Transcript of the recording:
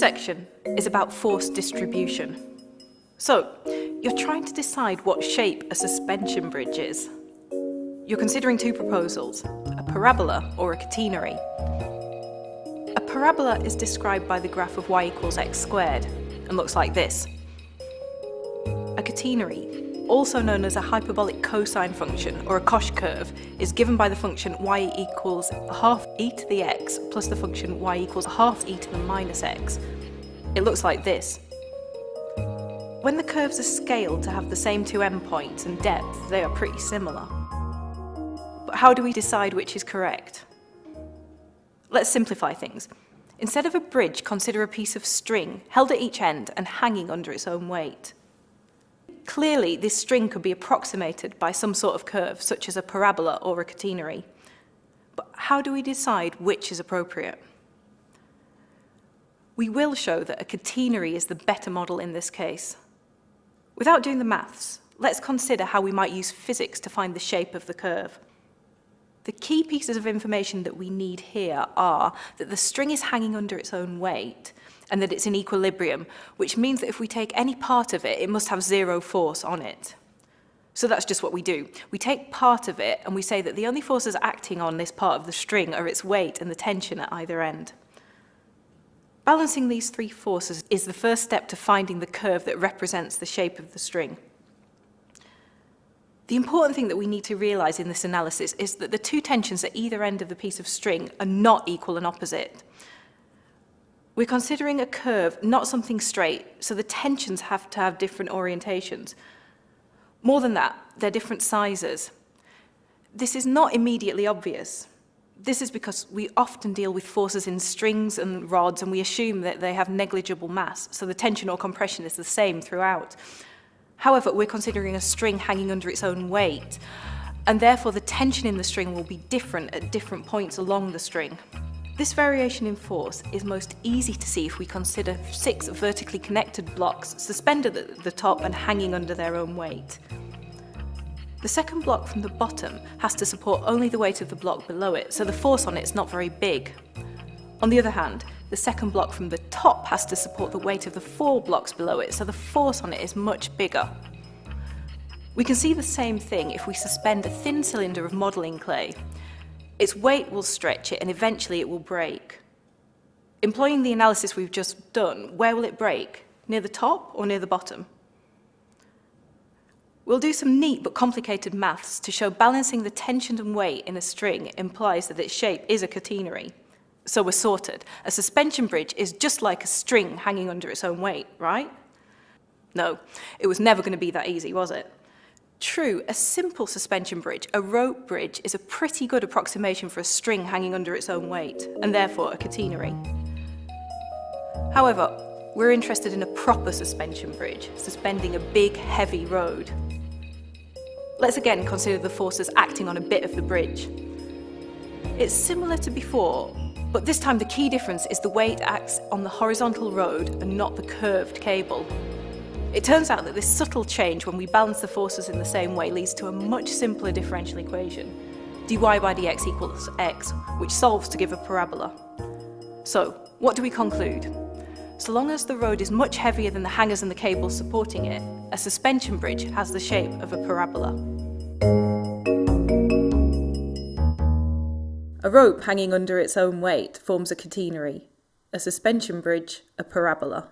section is about force distribution. So, you're trying to decide what shape a suspension bridge is. You're considering two proposals, a parabola or a catenary. A parabola is described by the graph of y equals x squared and looks like this. A catenary, also known as a hyperbolic cosine function or a Cauchy curve, is given by the function y equals half e to the x plus the function y equals half e to the minus x. It looks like this. When the curves are scaled to have the same two endpoints and depth, they are pretty similar. But how do we decide which is correct? Let's simplify things. Instead of a bridge, consider a piece of string held at each end and hanging under its own weight. Clearly, this string could be approximated by some sort of curve, such as a parabola or a catenary. But how do we decide which is appropriate? We will show that a catenary is the better model in this case. Without doing the maths, let's consider how we might use physics to find the shape of the curve. The key pieces of information that we need here are that the string is hanging under its own weight and that it's in equilibrium, which means that if we take any part of it, it must have zero force on it. So that's just what we do. We take part of it and we say that the only forces acting on this part of the string are its weight and the tension at either end. Balancing these three forces is the first step to finding the curve that represents the shape of the string. The important thing that we need to realize in this analysis is that the two tensions at either end of the piece of string are not equal and opposite. We're considering a curve, not something straight, so the tensions have to have different orientations. More than that, they're different sizes. This is not immediately obvious. This is because we often deal with forces in strings and rods, and we assume that they have negligible mass, so the tension or compression is the same throughout. However, we're considering a string hanging under its own weight, and therefore the tension in the string will be different at different points along the string. This variation in force is most easy to see if we consider 6 vertically connected blocks suspended at the top and hanging under their own weight. The second block from the bottom has to support only the weight of the block below it, so the force on it is not very big. On the other hand, the second block from the top has to support the weight of the 4 blocks below it, so the force on it is much bigger. We can see the same thing if we suspend a thin cylinder of modelling clay. Its weight will stretch it and eventually it will break. Employing the analysis we've just done, where will it break? Near the top or near the bottom? We'll do some neat but complicated maths to show balancing the tension and weight in a string implies that its shape is a catenary. So we're sorted. A suspension bridge is just like a string hanging under its own weight, right? No, it was never going to be that easy, was it? True, a simple suspension bridge, a rope bridge, is a pretty good approximation for a string hanging under its own weight, and therefore a catenary. However, we're interested in a proper suspension bridge, suspending a big, heavy road. Let's again consider the forces acting on a bit of the bridge. It's similar to before, but this time the key difference is the weight acts on the horizontal road and not the curved cable. It turns out that this subtle change when we balance the forces in the same way leads to a much simpler differential equation, dy by dx equals x, which solves to give a parabola. So, what do we conclude? So long as the road is much heavier than the hangers and the cables supporting it, a suspension bridge has the shape of a parabola. A rope hanging under its own weight forms a catenary, a suspension bridge a parabola.